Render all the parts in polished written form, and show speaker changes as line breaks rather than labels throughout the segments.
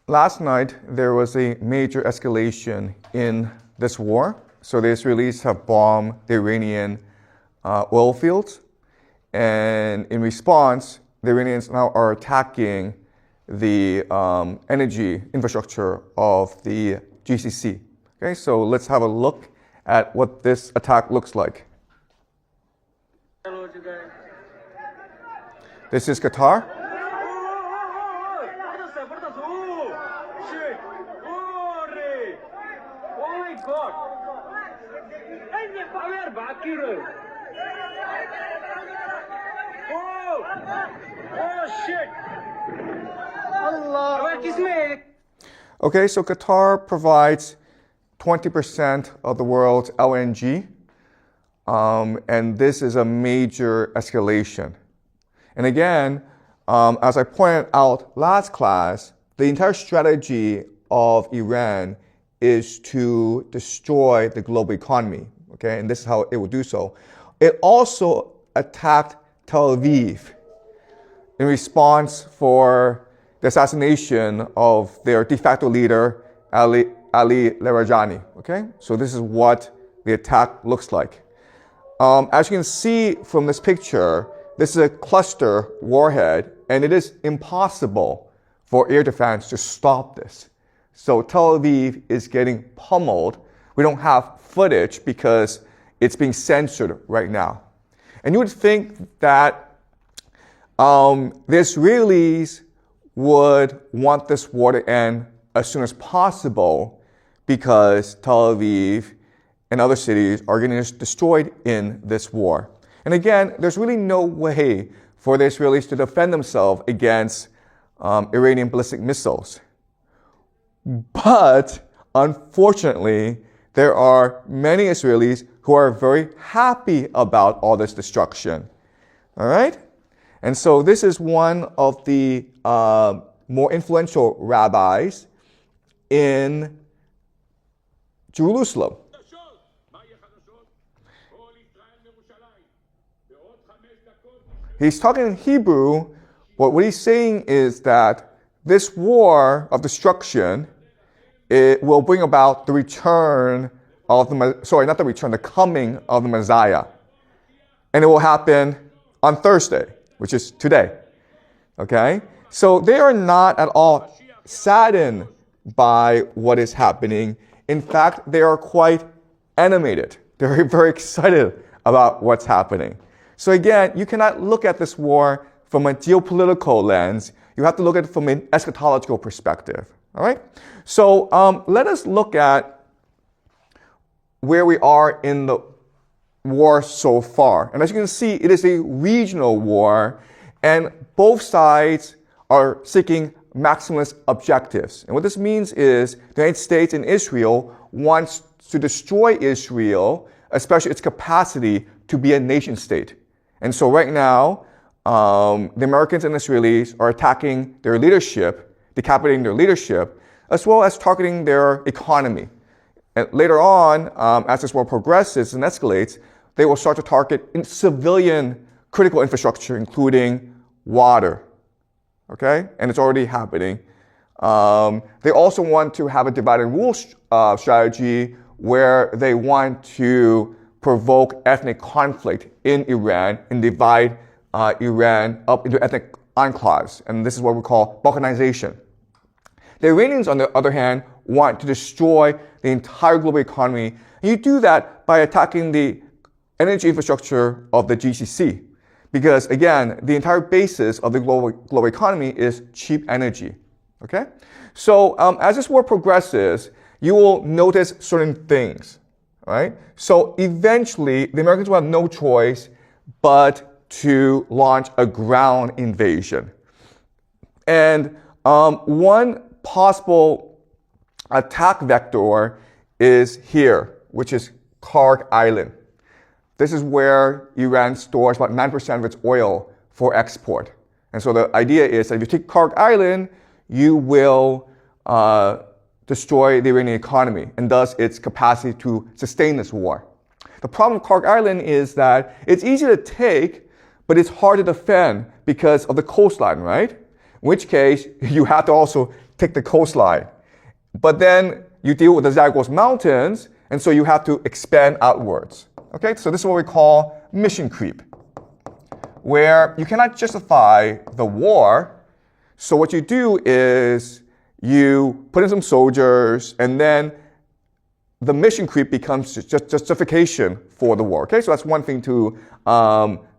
Last night, there was a major escalation in this war. So the Israelis have bombed the Iranian oil fields. And in response, the Iranians now are attacking the energy infrastructure of the GCC. Okay, so let's have a look at what this attack looks like. This is Qatar. Okay, so Qatar provides 20% of the world's LNG, and this is a major escalation. And again, as I pointed out last class, the entire strategy of Iran is to destroy the global economy, okay? And this is how it will do so. It also attacked Tel Aviv in response for the assassination of their de facto leader, Ali Larijani, okay? So this is what the attack looks like. As you can see from this picture, this is a cluster warhead, and it is impossible for air defense to stop this. So Tel Aviv is getting pummeled. We don't have footage because it's being censored right now. And you would think that the Israelis would want this war to end as soon as possible because Tel Aviv and other cities are getting destroyed in this war. And again, there's really no way for the Israelis to defend themselves against Iranian ballistic missiles. But unfortunately, there are many Israelis who are very happy about all this destruction. All right? And so this is one of the more influential rabbis in Jerusalem. He's talking in Hebrew, but what he's saying is that this war of destruction, it will bring about the return of the coming of the Messiah. And it will happen on Thursday, which is today. Okay? So they are not at all saddened by what is happening. In fact, they are quite animated. They're very excited about what's happening. So again, you cannot look at this war from a geopolitical lens. You have to look at it from an eschatological perspective. All right? So let us look at where we are in the war so far. And as you can see, it is a regional war, and both sides are seeking maximalist objectives. And what this means is the United States and Israel wants to destroy Israel, especially its capacity to be a nation state. And so right now, the Americans and Israelis are attacking their leadership, decapitating their leadership, as well as targeting their economy. And later on, as this war progresses and escalates, they will start to target civilian critical infrastructure, including water. Okay? And it's already happening. They also want to have a divide and rule strategy where they want to provoke ethnic conflict in Iran and divide Iran up into ethnic enclaves. And this is what we call balkanization. The Iranians, on the other hand, want to destroy the entire global economy. And you do that by attacking the energy infrastructure of the GCC. Because again, the entire basis of the global economy is cheap energy. Okay? So as this war progresses, you will notice certain things. Right? So eventually, the Americans will have no choice but to launch a ground invasion. And one possible attack vector is here, which is Karg Island. This is where Iran stores about 9% of its oil for export. And so the idea is that if you take Karg Island, you will destroy the Iranian economy and thus its capacity to sustain this war. The problem with Karg Island is that it's easy to take, but it's hard to defend because of the coastline, right? In which case, you have to also take the coastline. But then you deal with the Zagros Mountains, and so you have to expand outwards. Okay, so this is what we call mission creep, where you cannot justify the war. So what you do is you put in some soldiers, and then the mission creep becomes just justification for the war. Okay, so that's one thing to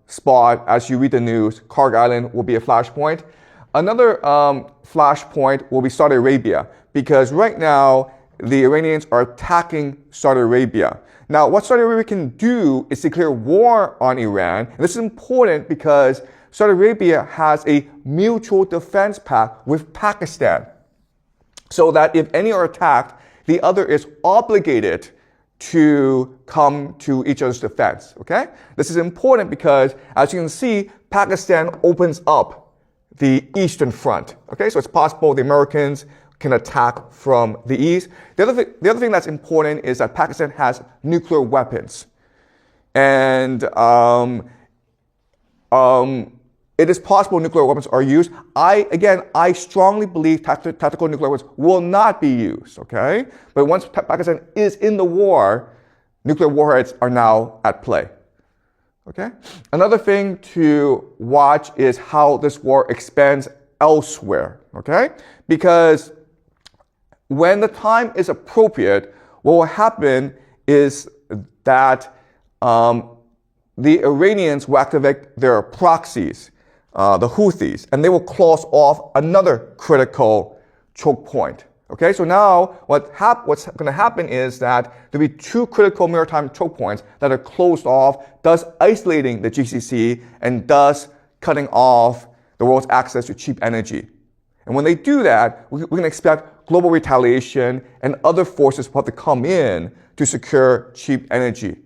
spot as you read the news. Karg Island will be a flashpoint. Another flashpoint will be Saudi Arabia, because right now the Iranians are attacking Saudi Arabia. Now, what Saudi Arabia can do is declare war on Iran. And this is important because Saudi Arabia has a mutual defense pact with Pakistan, so that if any are attacked, the other is obligated to come to each other's defense. Okay? This is important because, as you can see, Pakistan opens up the eastern front. Okay? So it's possible the Americans can attack from the east. The other thing that's important is that Pakistan has nuclear weapons. And it is possible nuclear weapons are used. I strongly believe tactical nuclear weapons will not be used, okay? But once Pakistan is in the war, nuclear warheads are now at play, okay? Another thing to watch is how this war expands elsewhere, okay? Because when the time is appropriate, what will happen is that the Iranians will activate their proxies, the Houthis, and they will close off another critical choke point. Okay, so now what's going to happen is that there'll be two critical maritime choke points that are closed off, thus isolating the GCC and thus cutting off the world's access to cheap energy. And when they do that, we can expect global retaliation and other forces will have to come in to secure cheap energy.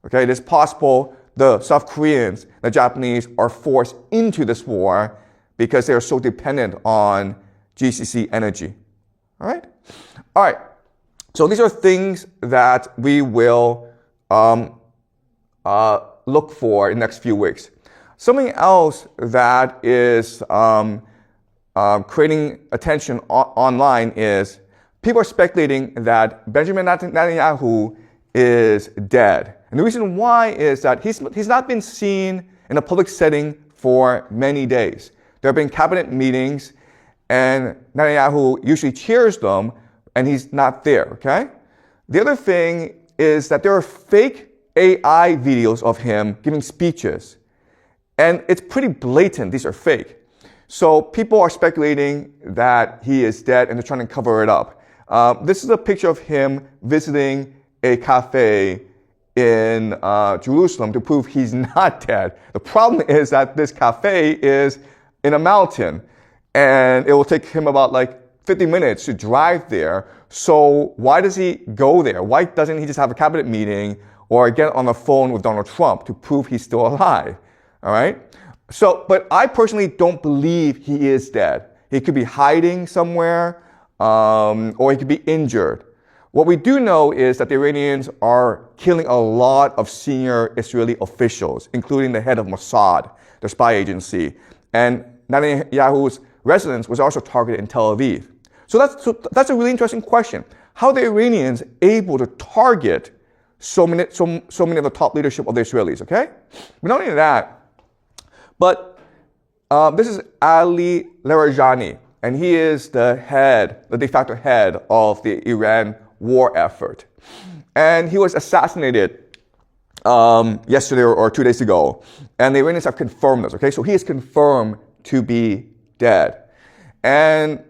Okay, it is possible the South Koreans, the Japanese are forced into this war because they are so dependent on GCC energy. All right? All right. So these are things that we will look for in the next few weeks. Something else that is creating attention online is people are speculating that Benjamin Netanyahu is dead. And the reason why is that he's not been seen in a public setting for many days. There have been cabinet meetings, and Netanyahu usually chairs them, and he's not there, okay? The other thing is that there are fake AI videos of him giving speeches, and it's pretty blatant these are fake. So people are speculating that he is dead, and they're trying to cover it up. This is a picture of him visiting a cafe in Jerusalem to prove he's not dead. The problem is that this cafe is in a mountain, and it will take him about 50 minutes to drive there. So why does he go there? Why doesn't he just have a cabinet meeting or get on the phone with Donald Trump to prove he's still alive? All right? So, but I personally don't believe he is dead. He could be hiding somewhere, or he could be injured. What we do know is that the Iranians are killing a lot of senior Israeli officials, including the head of Mossad, their spy agency. And Netanyahu's residence was also targeted in Tel Aviv. So that's a really interesting question. How are the Iranians able to target so many of the top leadership of the Israelis, okay? But not only that, but this is Ali Larijani, and he is the de facto head of the Iran war effort. And he was assassinated yesterday or 2 days ago. And the Iranians have confirmed this, okay? So he is confirmed to be dead. And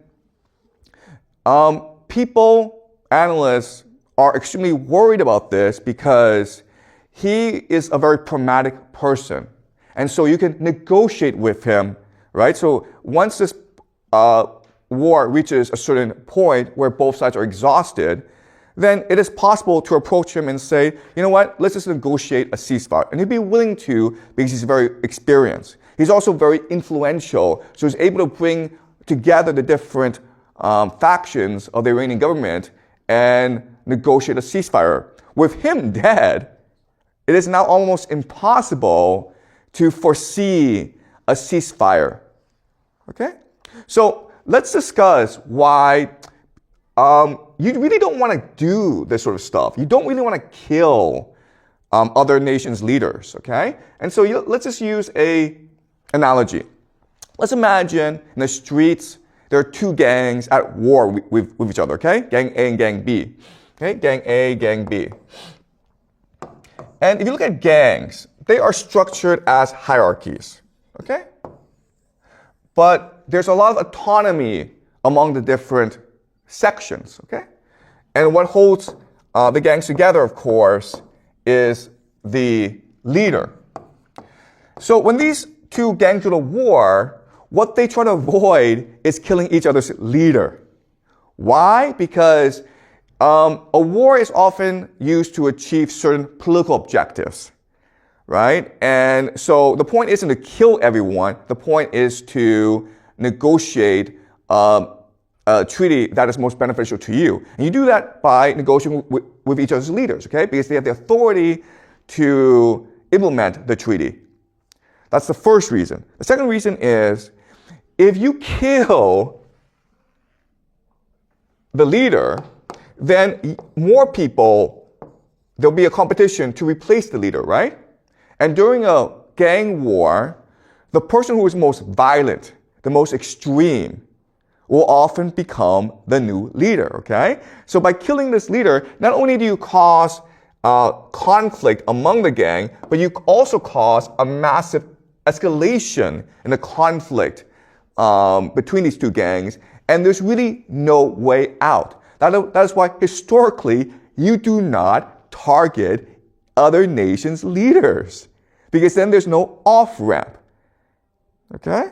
analysts are extremely worried about this because he is a very pragmatic person. And so you can negotiate with him, right? So once this war reaches a certain point where both sides are exhausted, then it is possible to approach him and say, you know what, let's just negotiate a ceasefire. And he'd be willing to because he's very experienced. He's also very influential, so he's able to bring together the different factions of the Iranian government and negotiate a ceasefire. With him dead, it is now almost impossible to foresee a ceasefire. Okay? So let's discuss why you really don't want to do this sort of stuff. You don't really want to kill other nations' leaders, okay? And so let's just use an analogy. Let's imagine in the streets, there are two gangs at war with each other, okay? Gang A and Gang B. Okay, Gang A, Gang B. And if you look at gangs, they are structured as hierarchies, okay? But there's a lot of autonomy among the different sections, okay? And what holds the gangs together, of course, is the leader. So when these two gangs go to war, what they try to avoid is killing each other's leader. Why? Because a war is often used to achieve certain political objectives, right? And so the point isn't to kill everyone. The point is to negotiate a treaty that is most beneficial to you. And you do that by negotiating with each other's leaders, okay? Because they have the authority to implement the treaty. That's the first reason. The second reason is, if you kill the leader, then more people, there'll be a competition to replace the leader, right? And during a gang war, the person who is most violent, the most extreme, will often become the new leader, okay? So by killing this leader, not only do you cause conflict among the gang, but you also cause a massive escalation in the conflict between these two gangs, and there's really no way out. That is why historically you do not target other nations' leaders, because then there's no off-ramp. Okay?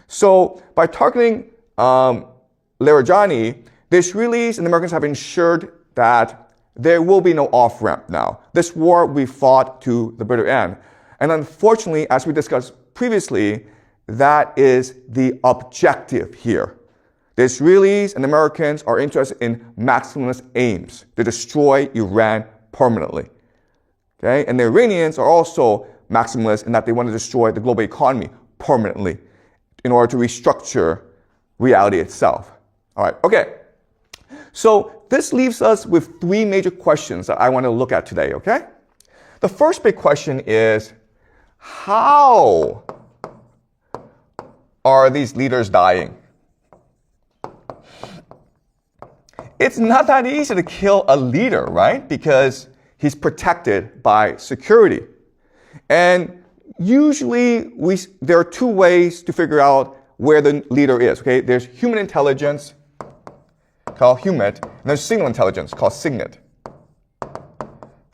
So by targeting Larijani, the Israelis and the Americans have ensured that there will be no off-ramp now. This war we fought to the bitter end. And unfortunately, as we discussed previously, that is the objective here. The Israelis and Americans are interested in maximalist aims to destroy Iran permanently. Okay? And the Iranians are also maximalists in that they want to destroy the global economy permanently in order to restructure reality itself. All right, okay. So this leaves us with three major questions that I want to look at today, okay? The first big question is, how are these leaders dying? It's not that easy to kill a leader, right? Because he's protected by security. And usually there are two ways to figure out where the leader is, okay? There's human intelligence, called HUMINT, and there's signal intelligence, called SIGINT.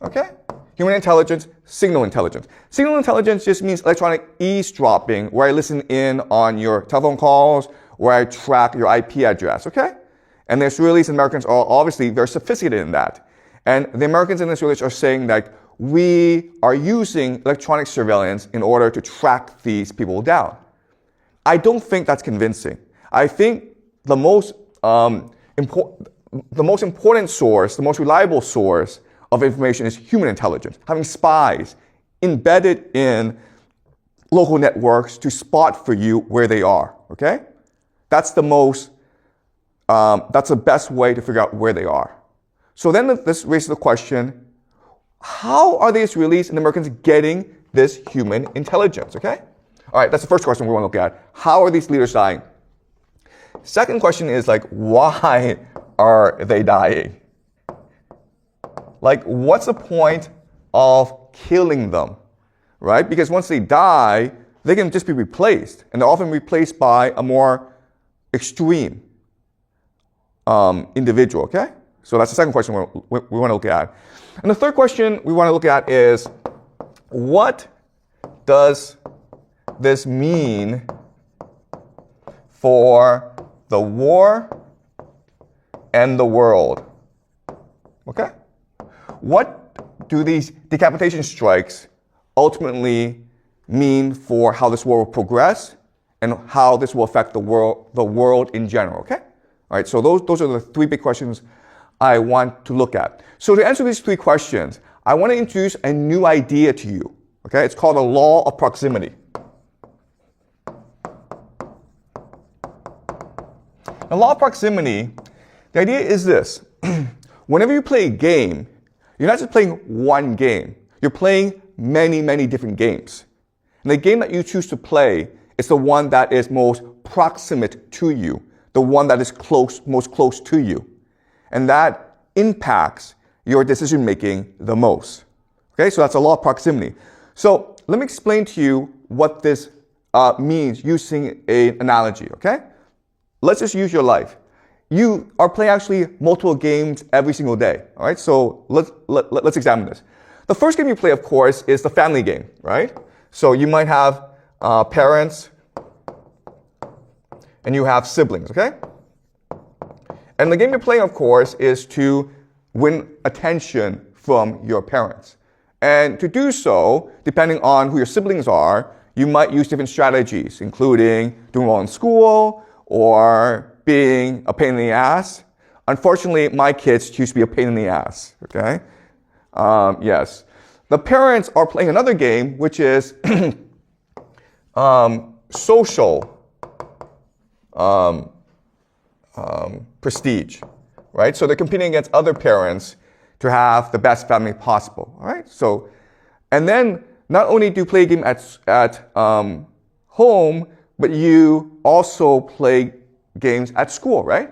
Okay? Human intelligence, signal intelligence. Signal intelligence just means electronic eavesdropping, where I listen in on your telephone calls, where I track your IP address, okay? And the Israelis and Americans are obviously very sophisticated in that. And the Americans and the Israelis are saying that we are using electronic surveillance in order to track these people down. I don't think that's convincing. I think the most important source, the most reliable source of information is human intelligence, having spies embedded in local networks to spot for you where they are, okay? That's the best way to figure out where they are. So then this raises the question, how are the Israelis and the Americans getting this human intelligence, okay? All right, that's the first question we want to look at. How are these leaders dying? Second question is why are they dying? What's the point of killing them, right? Because once they die, they can just be replaced, and they're often replaced by a more extreme individual, okay? So that's the second question we want to look at. And the third question we want to look at is, what does this mean for the war and the world? Okay? What do these decapitation strikes ultimately mean for how this war will progress and how this will affect the world in general, okay? All right, so those are the three big questions I want to look at. So to answer these three questions, I want to introduce a new idea to you, okay? It's called the law of proximity. The law of proximity, the idea is this. Whenever you play a game, you're not just playing one game. You're playing many, many different games. And the game that you choose to play is the one that is most proximate to you, the one that is most close to you. And that impacts your decision making the most. Okay, so that's a law of proximity. So let me explain to you what this means using an analogy, okay? Let's just use your life. You are playing actually multiple games every single day, all right? So let's examine this. The first game you play, of course, is the family game, right? So you might have parents and you have siblings, okay? And the game you're playing, of course, is to win attention from your parents. And to do so, depending on who your siblings are, you might use different strategies, including doing well in school or being a pain in the ass. Unfortunately, my kids choose to be a pain in the ass, okay? Yes. The parents are playing another game, which is social prestige, right? So they're competing against other parents to have the best family possible, all right? So, and then not only do you play a game at home, but you also play games at school, right?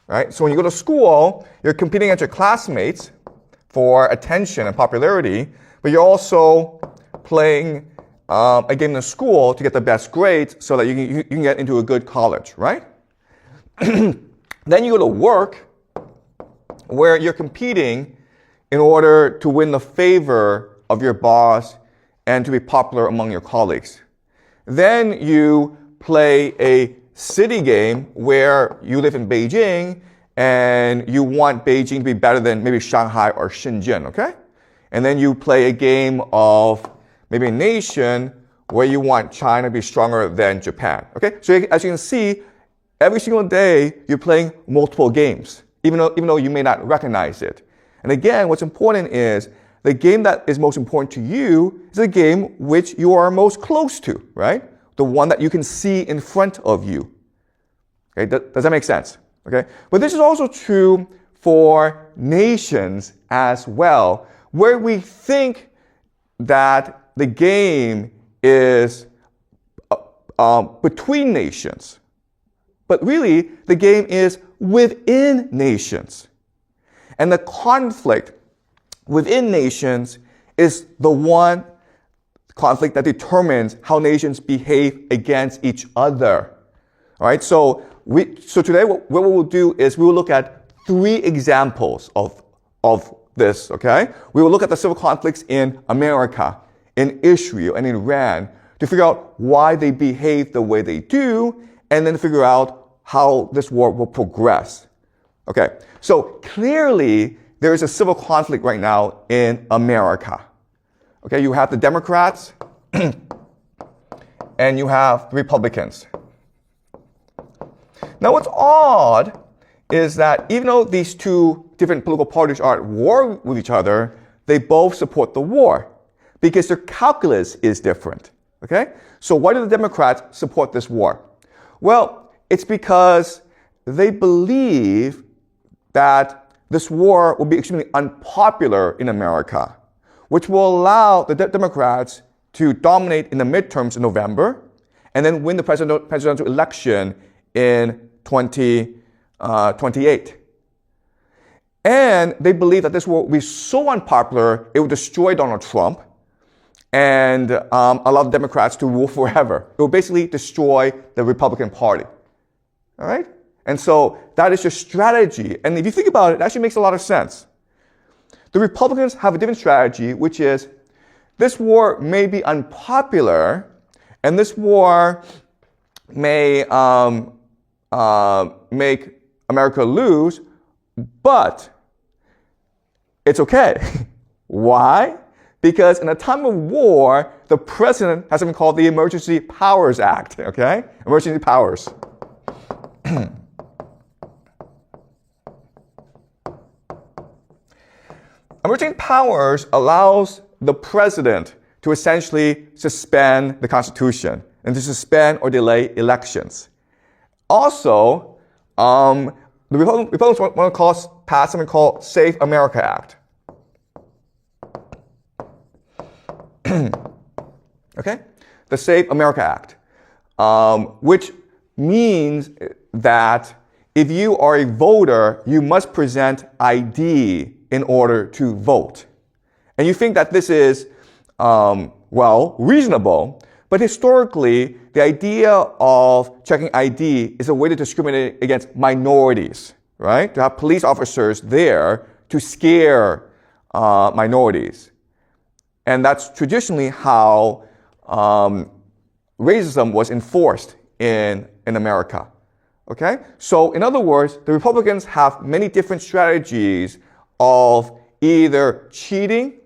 Right? So when you go to school, you're competing against your classmates for attention and popularity, but you're also playing a game in school to get the best grades so that you can get into a good college, right? Then you go to work where you're competing in order to win the favor of your boss and to be popular among your colleagues. Then you play a city game where you live in Beijing and you want Beijing to be better than maybe Shanghai or Shenzhen, okay? And then you play a game of maybe a nation where you want China to be stronger than Japan, okay? So as you can see, every single day you're playing multiple games, even though you may not recognize it. And again, what's important is the game that is most important to you is the game which you are most close to, right? The one that you can see in front of you. Okay, does that make sense? Okay, but this is also true for nations as well, where we think that the game is between nations. But really, the game is within nations. And the conflict within nations is the one conflict that determines how nations behave against each other. All right, so today what we will do is we will look at 3 examples of this, okay? We will look at the civil conflicts in America, in Israel, and in Iran to figure out why they behave the way they do, and then figure out how this war will progress. Okay, so clearly there is a civil conflict right now in America. Okay, you have the Democrats and you have the Republicans. Now what's odd is that even though these 2 different political parties are at war with each other, they both support the war because their calculus is different. Okay, so why do the Democrats support this war? Well, it's because they believe that this war will be extremely unpopular in America, which will allow the Democrats to dominate in the midterms in November and then win the presidential election in 2028. And they believe that this war will be so unpopular, it will destroy Donald Trump and allow the Democrats to rule forever. It will basically destroy the Republican Party. All right? And so that is your strategy. And if you think about it, it actually makes a lot of sense. The Republicans have a different strategy, which is this war may be unpopular, and this war may make America lose, but it's okay. Why? Because in a time of war, the president has something called the Emergency Powers Act, okay? Emergency powers. Emergency powers allows the president to essentially suspend the Constitution and to suspend or delay elections. Also, the Republicans want to pass something called Safe America Act. Okay? The Safe America Act, which means that if you are a voter, you must present ID in order to vote. And you think that this is, well, reasonable, but historically, the idea of checking ID is a way to discriminate against minorities, right? To have police officers there to scare minorities. And that's traditionally how racism was enforced in America. Okay? So, in other words, the Republicans have many different strategies of either cheating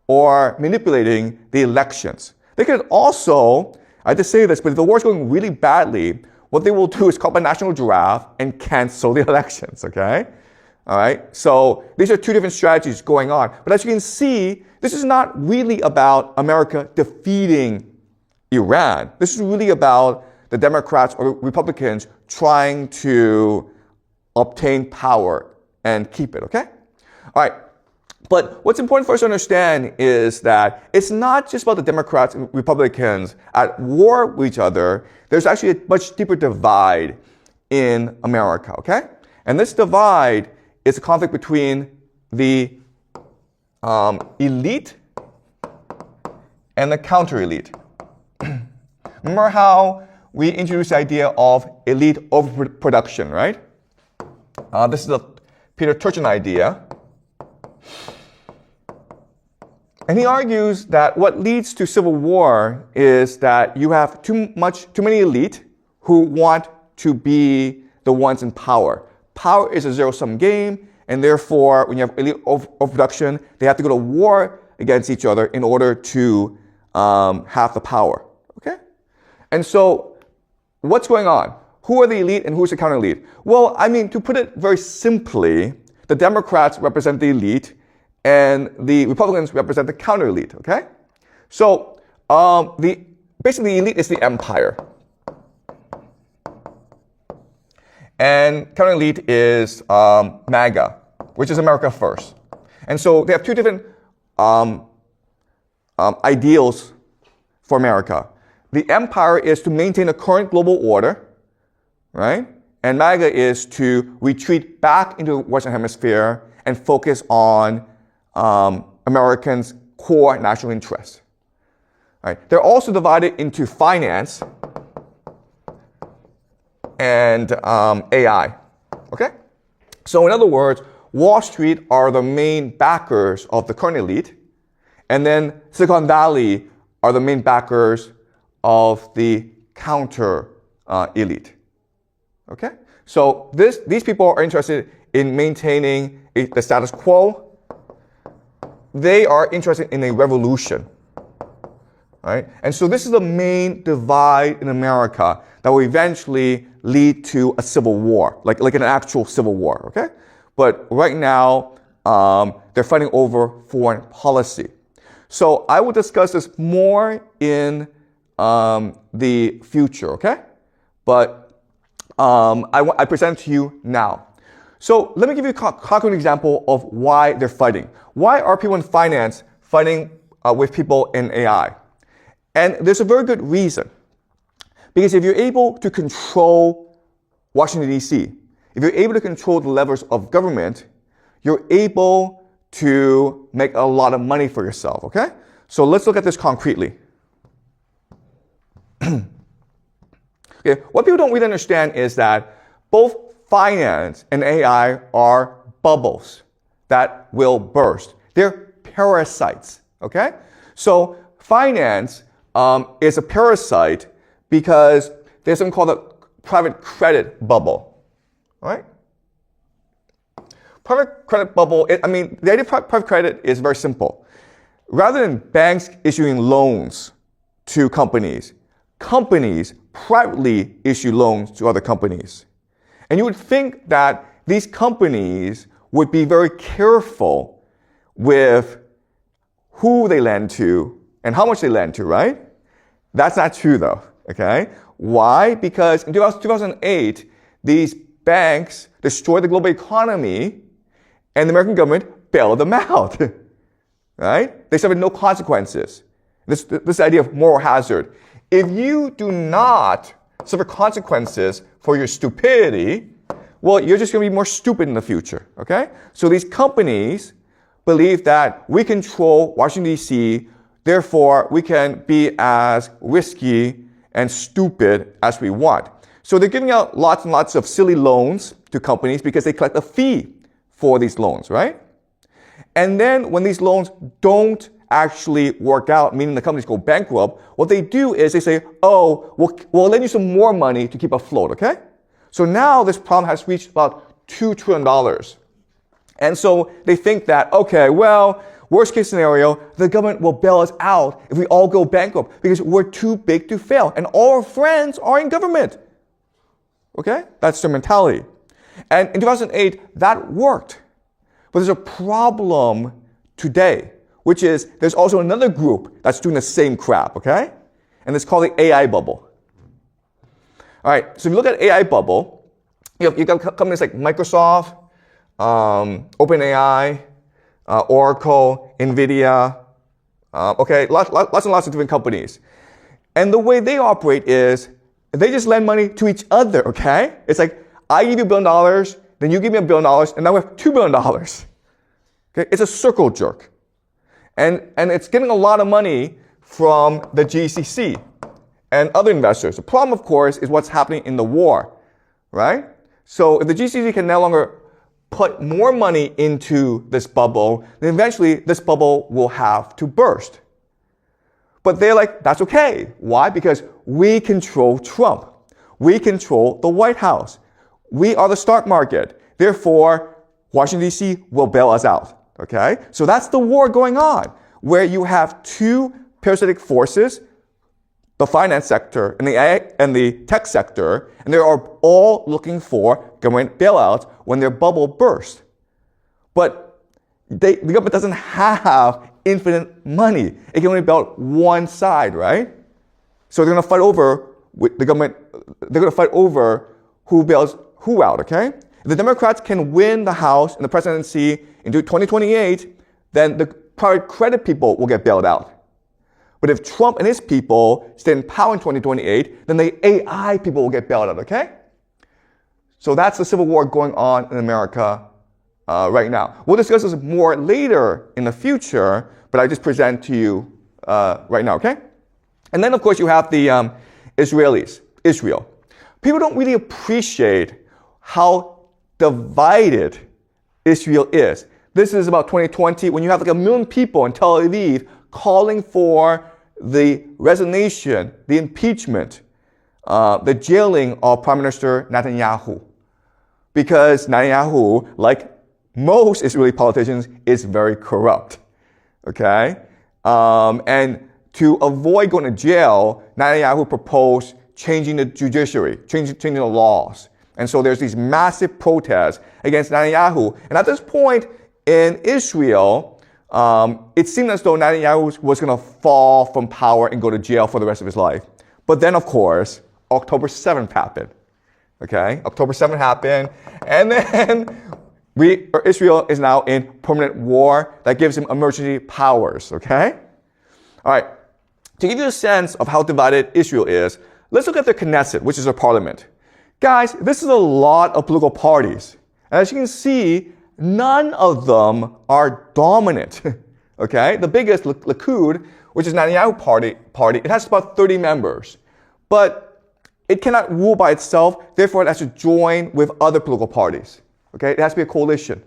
or manipulating the elections. They could also, I just say this, but if the war's going really badly, what they will do is call a national draft and cancel the elections, okay? All right? So these are two different strategies going on. But as you can see, this is not really about America defeating Iran. This is really about the Democrats or Republicans trying to obtain power and keep it, okay? All right. But what's important for us to understand is that it's not just about the Democrats and Republicans at war with each other. There's actually a much deeper divide in America, okay? And this divide is a conflict between the elite and the counter-elite. Remember how we introduced the idea of elite overproduction, right? This is a Peter Turchin idea. And he argues that what leads to civil war is that you have too many elite who want to be the ones in power. Power is a zero-sum game, and therefore, when you have elite overproduction, they have to go to war against each other in order to have the power. Okay? And so, what's going on? Who are the elite and who's the counter-elite? Well, I mean, to put it very simply, the Democrats represent the elite, and the Republicans represent the counter-elite, okay? So, basically the elite is the empire. And counter-elite is MAGA, which is America First. And so they have two different ideals for America. The empire is to maintain the current global order, right? And MAGA is to retreat back into the Western Hemisphere and focus on Americans' core national interests. Right? They're also divided into finance and AI. Okay? So in other words, Wall Street are the main backers of the current elite, and then Silicon Valley are the main backers of the counter elite. Okay? So these people are interested in maintaining the status quo. They are interested in a revolution, right? And so this is the main divide in America that will eventually lead to a civil war, like an actual civil war, okay? But right now, they're fighting over foreign policy. So I will discuss this more in the future, okay? But I present to you now. So let me give you a concrete example of why they're fighting. Why are people in finance fighting with people in AI? And there's a very good reason. Because if you're able to control Washington, D.C., if you're able to control the levers of government, you're able to make a lot of money for yourself, okay? So let's look at this concretely. Okay, what people don't really understand is that both finance and AI are bubbles that will burst. They're parasites, okay? So finance is a parasite because there's something called a private credit bubble, right? Private credit bubble, the idea of private credit is very simple. Rather than banks issuing loans to companies, companies privately issue loans to other companies. And you would think that these companies would be very careful with who they lend to and how much they lend to, right? That's not true though, okay? Why? Because in 2008, these banks destroy the global economy, and the American government bailed them out. Right? They suffered no consequences. This idea of moral hazard. If you do not suffer consequences for your stupidity, well, you're just going to be more stupid in the future. Okay? So these companies believe that we control Washington, D.C., therefore we can be as risky and stupid as we want. So they're giving out lots and lots of silly loans to companies because they collect a fee for these loans, right? And then when these loans don't actually work out, meaning the companies go bankrupt, what they do is they say, oh, we'll lend you some more money to keep afloat, okay? So now this problem has reached about $2 trillion. And so they think that, okay, well, worst case scenario, the government will bail us out if we all go bankrupt because we're too big to fail. And all our friends are in government. Okay? That's their mentality. And in 2008, that worked. But there's a problem today, which is there's also another group that's doing the same crap, okay? And it's called the AI bubble. All right, so if you look at AI bubble, you got companies like Microsoft, OpenAI, Oracle, NVIDIA, okay, lots and lots of different companies. And the way they operate is they just lend money to each other, okay? It's like, I give you $1 billion, then you give me $1 billion, and now we have $2 billion. Okay? It's a circle jerk. And it's getting a lot of money from the GCC and other investors. The problem, of course, is what's happening in the war, right? So if the GCC can no longer put more money into this bubble, then eventually this bubble will have to burst. But they're like, that's okay. Why? Because we control Trump. We control the White House. We are the stock market. Therefore, Washington, D.C. will bail us out. Okay? So that's the war going on, where you have two parasitic forces, the finance sector and the tech sector, and they are all looking for government bailouts when their bubble bursts. But the government doesn't have infinite money. It can only bail out one side, right? So they're going to fight over with the government. They're going to fight over who bails who out, okay? If the Democrats can win the House and the presidency in 2028, then the private credit people will get bailed out. But if Trump and his people stay in power in 2028, then the AI people will get bailed out, okay? So that's the civil war going on in America right now. We'll discuss this more later in the future, but I just present to you right now, okay? And then, of course, you have the Israelis, Israel. People don't really appreciate how divided Israel is. This is about 2020 when you have like 1 million people in Tel Aviv calling for the resignation, the impeachment, the jailing of Prime Minister Netanyahu. Because Netanyahu, like most Israeli politicians, is very corrupt. Okay? And to avoid going to jail, Netanyahu proposed changing the judiciary, changing the laws. And so there's these massive protests against Netanyahu. And at this point in Israel, it seemed as though Netanyahu was going to fall from power and go to jail for the rest of his life. But then, of course, October 7th happened. Okay? October 7th happened. And then Israel is now in permanent war that gives him emergency powers. Okay? All right. To give you a sense of how divided Israel is, let's look at the Knesset, which is a parliament. Guys, this is a lot of political parties. And as you can see, none of them are dominant. Okay? The biggest, Likud, which is Netanyahu party, it has about 30 members. But it cannot rule by itself, therefore it has to join with other political parties. Okay? It has to be a coalition.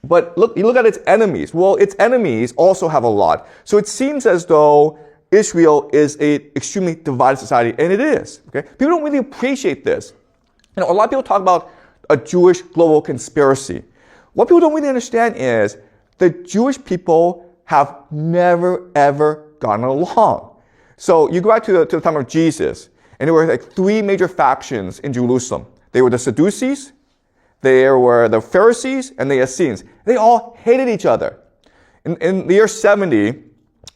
But you look at its enemies. Well, its enemies also have a lot. So it seems as though Israel is an extremely divided society, and it is. Okay? People don't really appreciate this. You know, a lot of people talk about a Jewish global conspiracy. What people don't really understand is the Jewish people have never, ever gotten along. So you go back to the time of Jesus, and there were like 3 major factions in Jerusalem. They were the Sadducees, there were the Pharisees, and the Essenes. They all hated each other. In the year 70,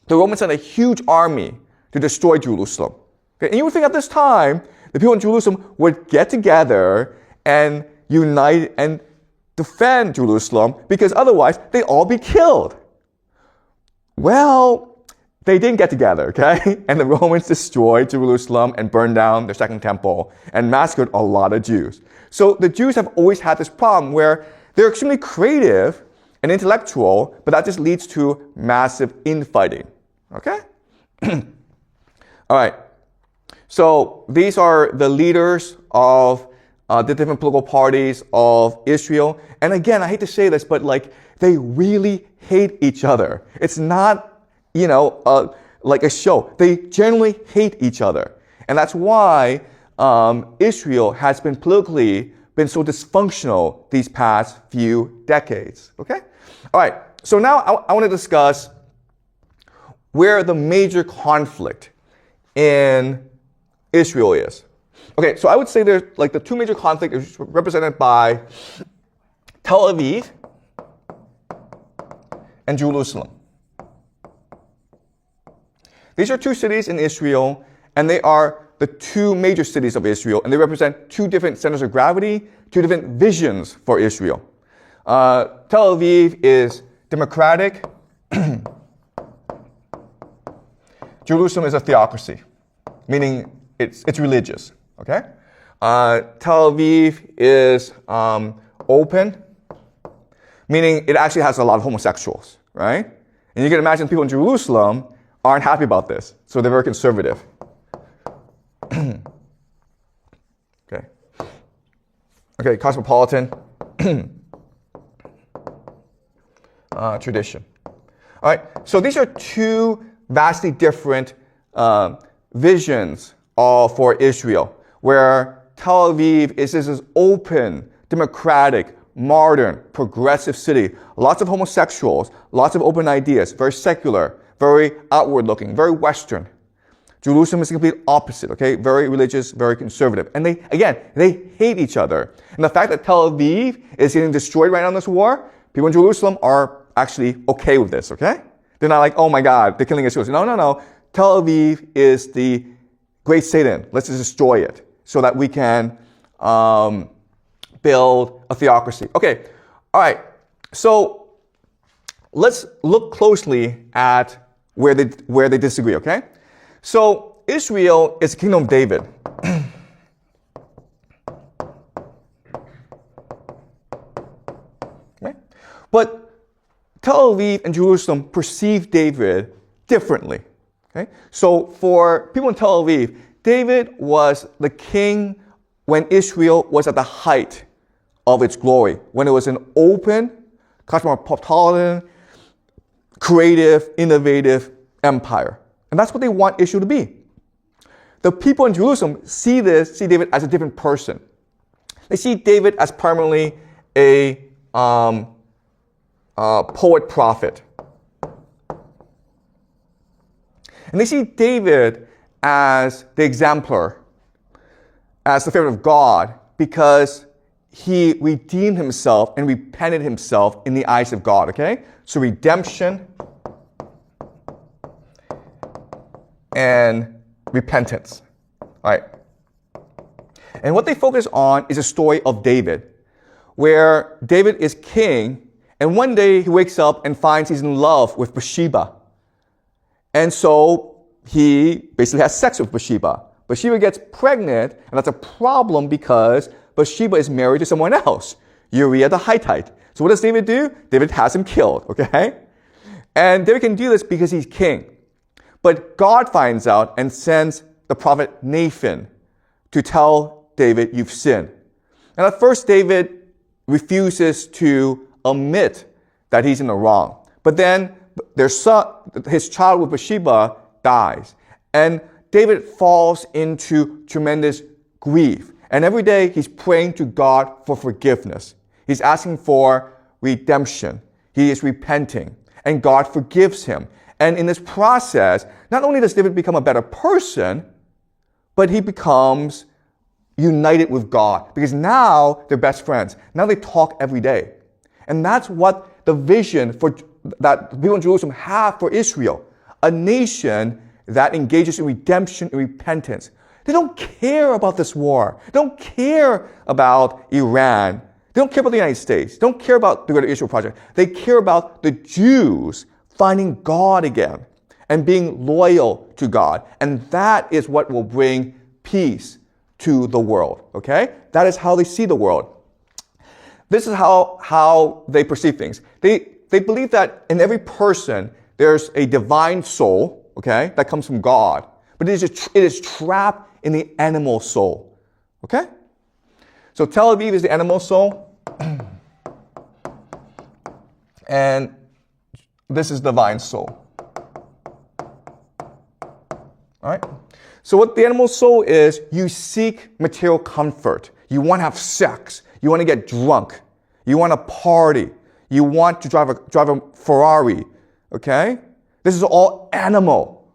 the Romans sent a huge army to destroy Jerusalem. Okay? And you would think at this time, the people in Jerusalem would get together and unite and defend Jerusalem, because otherwise they'd all be killed. Well, they didn't get together, okay? And the Romans destroyed Jerusalem and burned down their second temple and massacred a lot of Jews. So the Jews have always had this problem where they're extremely creative and intellectual, but that just leads to massive infighting, okay? All right. So these are the leaders of the different political parties of Israel. And again, I hate to say this, but like they really hate each other. It's not, like a show. They generally hate each other. And that's why Israel has been politically been so dysfunctional these past few decades. Okay? All right. So now I want to discuss where the major conflict in Israel is. Okay, so I would say there's like the two major conflicts is represented by Tel Aviv and Jerusalem. These are two cities in Israel, and they are the two major cities of Israel, and they represent two different centers of gravity, two different visions for Israel. Tel Aviv is democratic. Jerusalem is a theocracy, meaning it's religious. Okay? Tel Aviv is open, meaning it actually has a lot of homosexuals, right? And you can imagine people in Jerusalem aren't happy about this, so they're very conservative. Okay, cosmopolitan tradition. All right, so these are two vastly different visions for Israel, where Tel Aviv is this open, democratic, modern, progressive city. Lots of homosexuals, lots of open ideas, very secular, very outward-looking, very Western. Jerusalem is the complete opposite, okay? Very religious, very conservative. And they hate each other. And the fact that Tel Aviv is getting destroyed right now in this war, people in Jerusalem are actually okay with this, okay? They're not like, oh my God, they're killing Israel. No. Tel Aviv is the great Satan. Let's just destroy it so that we can build a theocracy. Okay, all right. So let's look closely at where they disagree, okay? So Israel is the kingdom of David. Okay? But Tel Aviv and Jerusalem perceive David differently. Okay? So for people in Tel Aviv, David was the king when Israel was at the height of its glory, when it was an open, cosmopolitan, creative, innovative empire. And that's what they want Israel to be. The people in Jerusalem see David as a different person. They see David as primarily a poet prophet. And they see David as the exemplar, as the favorite of God, because he redeemed himself and repented himself in the eyes of God, okay? So redemption and repentance. All right. And what they focus on is a story of David, where David is king, and one day he wakes up and finds he's in love with Bathsheba. And so he basically has sex with Bathsheba. Bathsheba gets pregnant, and that's a problem because Bathsheba is married to someone else, Uriah the Hittite. So what does David do? David has him killed, okay? And David can do this because he's king. But God finds out and sends the prophet Nathan to tell David, you've sinned. And at first, David refuses to admit that he's in the wrong. But then his child with Bathsheba dies. And David falls into tremendous grief. And every day, he's praying to God for forgiveness. He's asking for redemption. He is repenting. And God forgives him. And in this process, not only does David become a better person, but he becomes united with God. Because now they're best friends. Now they talk every day. And that's what the vision that people in Jerusalem have for Israel. A nation that engages in redemption and repentance. They don't care about this war. They don't care about Iran. They don't care about the United States. They don't care about the Greater Israel Project. They care about the Jews finding God again and being loyal to God. And that is what will bring peace to the world, okay? That is how they see the world. This is how they perceive things. They believe that in every person, there's a divine soul, okay, that comes from God. But it is trapped in the animal soul, okay? So Tel Aviv is the animal soul. And this is the divine soul. All right? So what the animal soul is, you seek material comfort. You want to have sex. You want to get drunk. You want to party. You want to drive a Ferrari. Okay? This is all animal.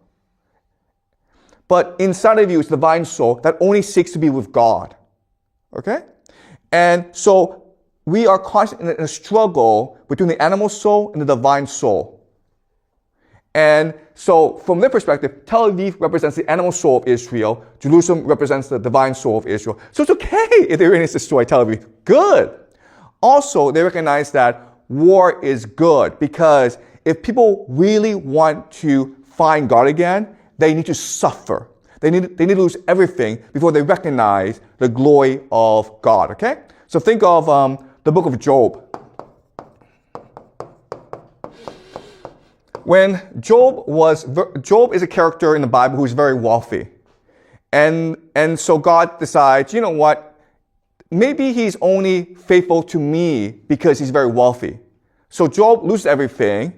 But inside of you is the divine soul that only seeks to be with God. Okay? And so we are constantly in a struggle between the animal soul and the divine soul. And so from their perspective, Tel Aviv represents the animal soul of Israel. Jerusalem represents the divine soul of Israel. So it's okay if the Iranians destroy Tel Aviv. Good. Also, they recognize that war is good because if people really want to find God again, they need to suffer. They need to lose everything before they recognize the glory of God, okay? So think of the book of Job. When Job is a character in the Bible who is very wealthy. And so God decides, you know what? Maybe he's only faithful to me because he's very wealthy. So Job loses everything,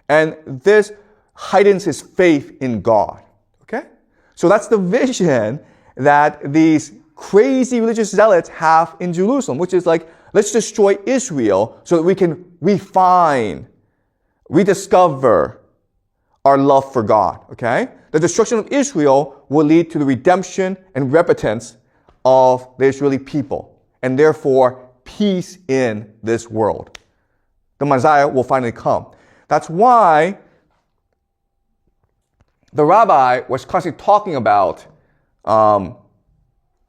and this heightens his faith in God. Okay? So that's the vision that these crazy religious zealots have in Jerusalem, which is like, let's destroy Israel so that we can rediscover our love for God, okay? The destruction of Israel will lead to the redemption and repentance of the Israeli people, and therefore peace in this world. The Messiah will finally come. That's why the rabbi was constantly talking about on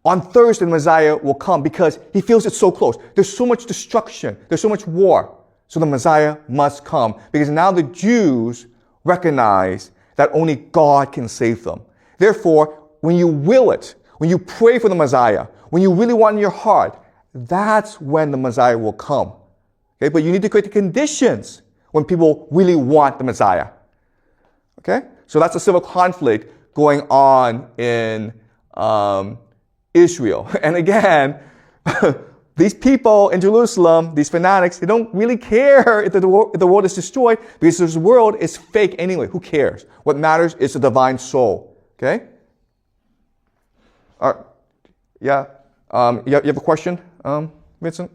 Thursday the Messiah will come because he feels it's so close. There's so much destruction. There's so much war. So the Messiah must come because now the Jews recognize that only God can save them. Therefore, when you will it, when you pray for the Messiah, when you really want in your heart, that's when the Messiah will come. Okay, but you need to create the conditions when people really want the Messiah. Okay, so that's a civil conflict going on in Israel. And again, these people in Jerusalem, these fanatics, they don't really care if the world is destroyed because this world is fake anyway. Who cares? What matters is the divine soul. Okay? Yeah. You have a question, Vincent?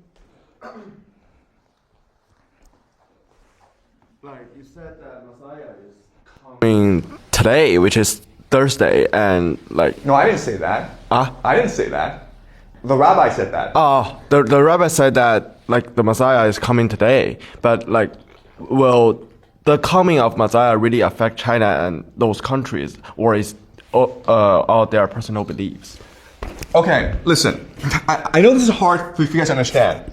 Like you said that Messiah is coming today, which is Thursday, and like...
No, I didn't say that. I didn't say that. The rabbi said that.
Oh, the rabbi said that like the Messiah is coming today, but like, will the coming of Messiah really affect China and those countries, or is all their personal beliefs?
Okay, listen. I know this is hard for you guys to understand,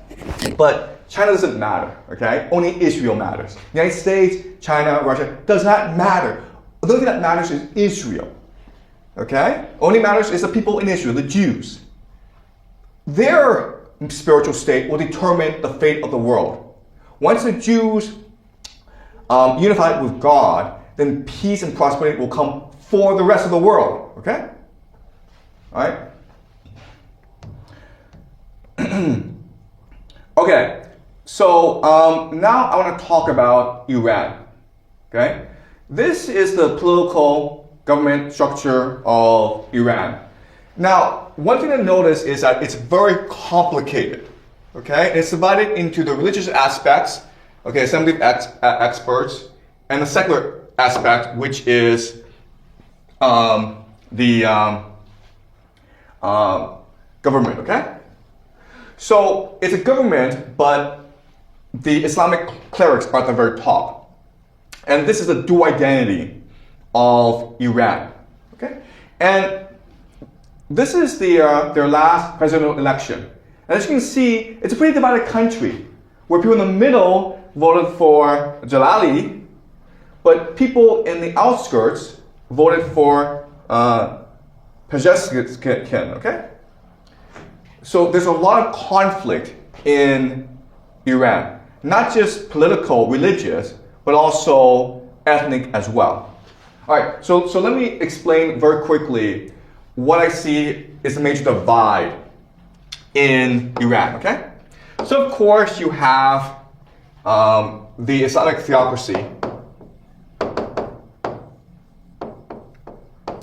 but China doesn't matter. Okay, only Israel matters. The United States, China, Russia does not matter. The only thing that matters is Israel. Okay, only matters is the people in Israel, the Jews. Their spiritual state will determine the fate of the world. Once the Jews unify with God, then peace and prosperity will come for the rest of the world. Okay? All right? Okay, so now I want to talk about Iran. Okay? This is the political government structure of Iran. Now, one thing to notice is that it's very complicated, okay? It's divided into the religious aspects, okay, assembly of experts, and the secular aspect, which is the government, okay? So it's a government, but the Islamic clerics are at the very top. And this is the dual identity of Iran, okay? And this is their last presidential election. And as you can see, it's a pretty divided country, where people in the middle voted for Jalali, but people in the outskirts voted for Pezeshkian, okay? So there's a lot of conflict in Iran, not just political, religious, but also ethnic as well. All right, so let me explain very quickly what I see is the major divide in Iran, okay? So of course you have the Islamic theocracy,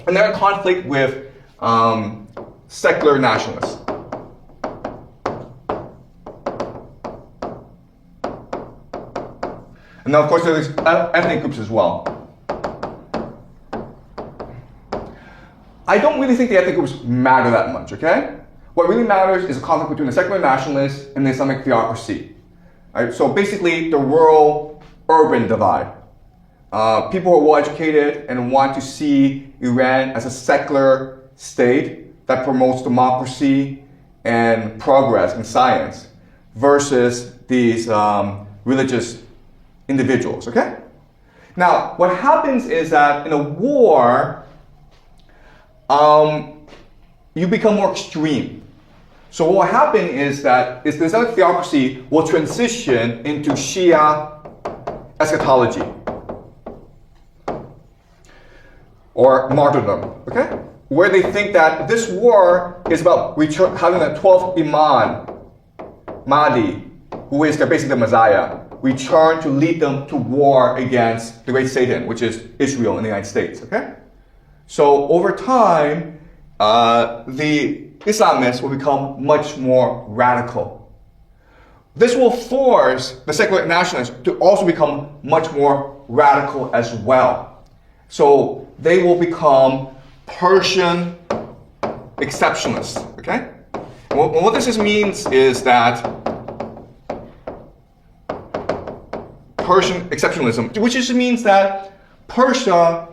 and they're in conflict with secular nationalists. And now, of course, there are these ethnic groups as well. I don't really think the ethnic groups matter that much, okay? What really matters is a conflict between the secular nationalists and the Islamic theocracy. Right? So basically, the rural-urban divide. People who are well-educated and want to see Iran as a secular state that promotes democracy and progress in science versus these religious individuals, okay? Now, what happens is that in a war, you become more extreme. So what will happen is that the Islamic theocracy will transition into Shia eschatology or martyrdom, okay? Where they think that this war is about having the 12th Imam, Mahdi, who is basically the Messiah, return to lead them to war against the great Satan, which is Israel and the United States, okay? So over time, the Islamists will become much more radical. This will force the secular nationalists to also become much more radical as well. So they will become Persian exceptionists, okay? And what this means is that Persian exceptionalism, which just means that Persia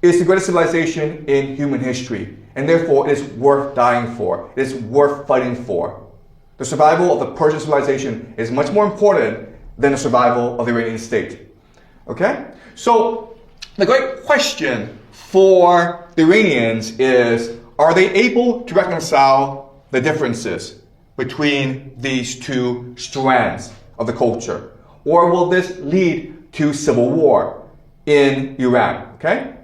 is the greatest civilization in human history, and therefore it is worth dying for. It is worth fighting for. The survival of the Persian civilization is much more important than the survival of the Iranian state. Okay? So the great question for the Iranians is, are they able to reconcile the differences between these two strands of the culture? Or will this lead to civil war in Iran? Okay?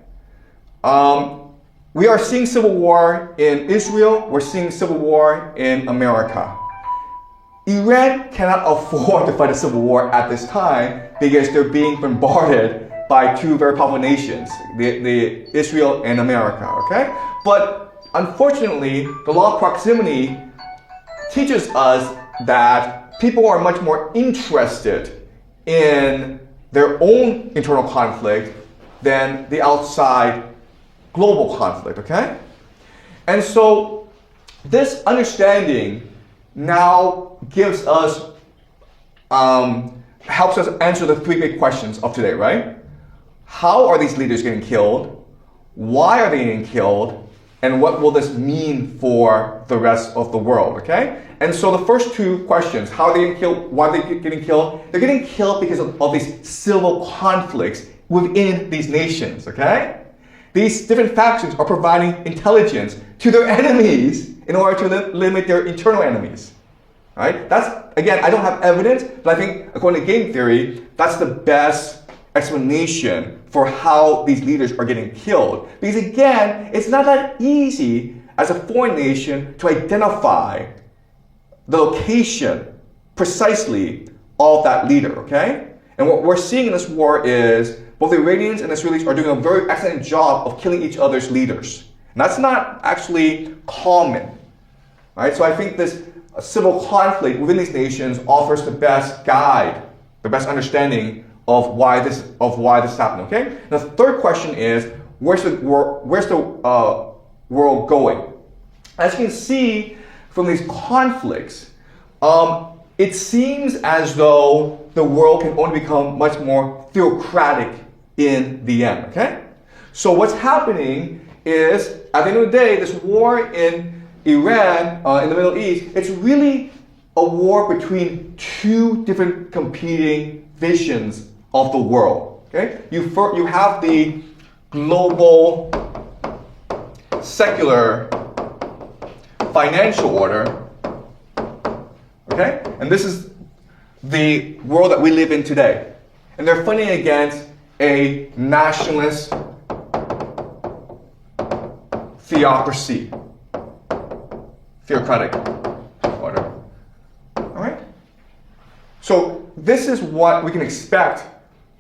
We are seeing civil war in Israel. We're seeing civil war in America. Iran cannot afford to fight a civil war at this time because they're being bombarded by two very powerful nations, the Israel and America. Okay? But unfortunately, the law of proximity teaches us that people are much more interested in their own internal conflict than the outside global conflict, okay? And so this understanding now gives us, helps us answer the three big questions of today, right? How are these leaders getting killed? Why are they getting killed? And what will this mean for the rest of the world, okay? And so the first two questions, how are they getting killed? Why are they getting killed? They're getting killed because of these civil conflicts within these nations, okay? These different factions are providing intelligence to their enemies in order to limit their internal enemies. Right? That's, again, I don't have evidence, but I think according to game theory, that's the best explanation for how these leaders are getting killed. Because again, it's not that easy as a foreign nation to identify the location precisely of that leader, okay? And what we're seeing in this war is both the Iranians and the Israelis are doing a very excellent job of killing each other's leaders. And that's not actually common, right? So I think this civil conflict within these nations offers the best guide, the best understanding of why this is happening, okay? The third question is, where's the world going? As you can see from these conflicts, it seems as though the world can only become much more theocratic in the end, okay? So what's happening is, at the end of the day, this war in Iran, in the Middle East, it's really a war between two different competing visions of the world. Okay? You have the global secular financial order, okay? And this is the world that we live in today. And they're fighting against a nationalist theocracy, theocratic order. All right? So this is what we can expect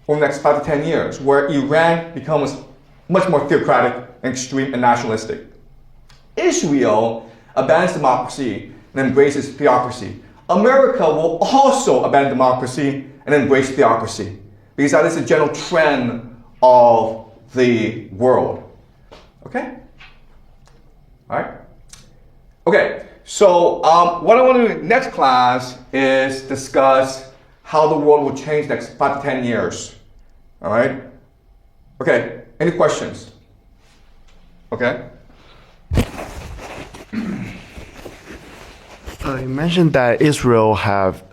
over the next 5 to 10 years, where Iran becomes much more theocratic and extreme and nationalistic. Israel abandons democracy and embraces theocracy. America will also abandon democracy and embrace theocracy, because that is the general trend of the world. Okay? All right? Okay, so what I want to do next class is discuss how the world will change next 5 to 10 years. All right? Okay, any questions? Okay?
You mentioned that Israel have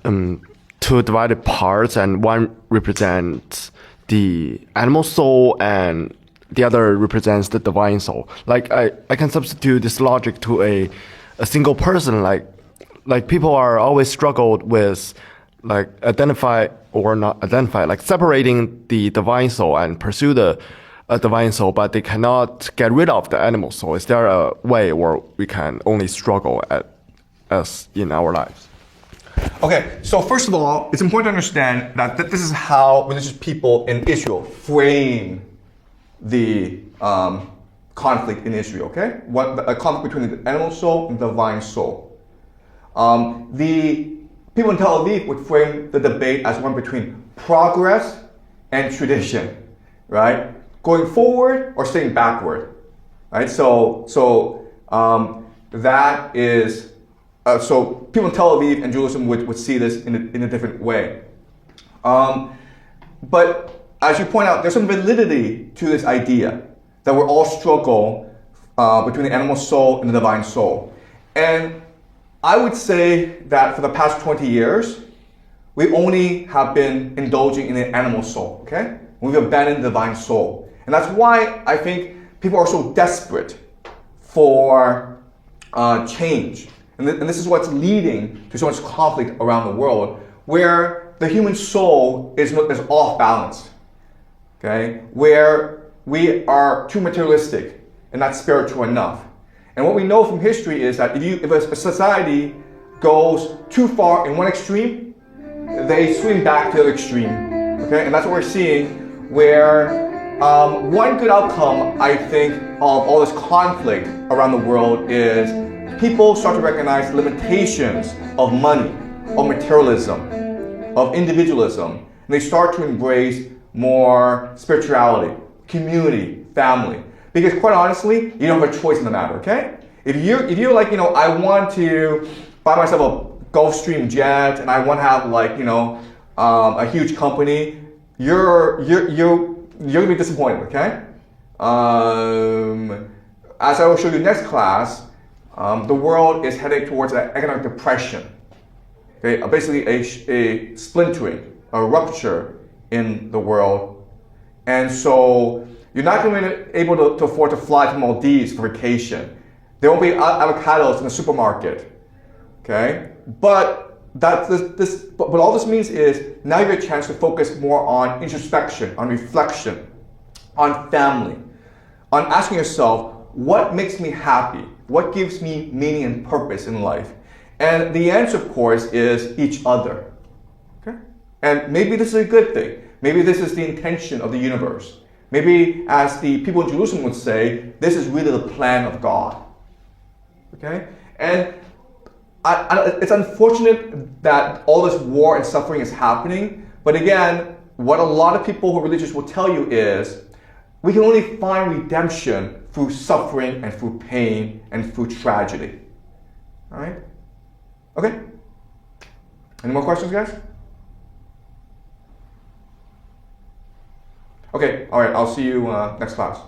two divided parts, and one represents the animal soul and the other represents the divine soul. Like I can substitute this logic to a single person. Like people are always struggled with like identify or not identify, like separating the divine soul and pursue the divine soul, but they cannot get rid of the animal soul. Is there a way where we can only struggle as in our lives?
Okay, so first of all, it's important to understand that this is how religious people in Israel frame the conflict in Israel, okay? A conflict between the animal soul and the divine soul. The people in Tel Aviv would frame the debate as one between progress and tradition, right? Going forward or staying backward, right? So that is, so people in Tel Aviv and Jerusalem would see this in a different way. But as you point out, there's some validity to this idea that we're all struggle between the animal soul and the divine soul. And I would say that for the past 20 years, we only have been indulging in the animal soul, okay? We've abandoned the divine soul. And that's why I think people are so desperate for change. And this is what's leading to so much conflict around the world, where the human soul is off balance, okay? Where we are too materialistic and not spiritual enough. And what we know from history is that if a society goes too far in one extreme, they swing back to the other extreme, okay? And that's what we're seeing, where one good outcome, I think, of all this conflict around the world is people start to recognize limitations of money, of materialism, of individualism, and they start to embrace more spirituality, community, family. Because quite honestly, you don't have a choice in the matter, okay? If you're like, I want to buy myself a Gulfstream jet and I want to have like, a huge company, you're gonna be disappointed, okay? As I will show you next class, the world is heading towards an economic depression. Okay, basically a splintering, a rupture in the world, and so you're not going to be able to afford to fly to Maldives for vacation. There won't be avocados in the supermarket. Okay, but all this means is now you have a chance to focus more on introspection, on reflection, on family, on asking yourself, what makes me happy? What gives me meaning and purpose in life? And the answer, of course, is each other. Okay? And maybe this is a good thing. Maybe this is the intention of the universe. Maybe, as the people in Jerusalem would say, this is really the plan of God. Okay? And it's unfortunate that all this war and suffering is happening. But again, what a lot of people who are religious will tell you is, we can only find redemption through suffering and through pain and through tragedy. All right? Okay? Any more questions, guys? Okay, all right, I'll see you next class.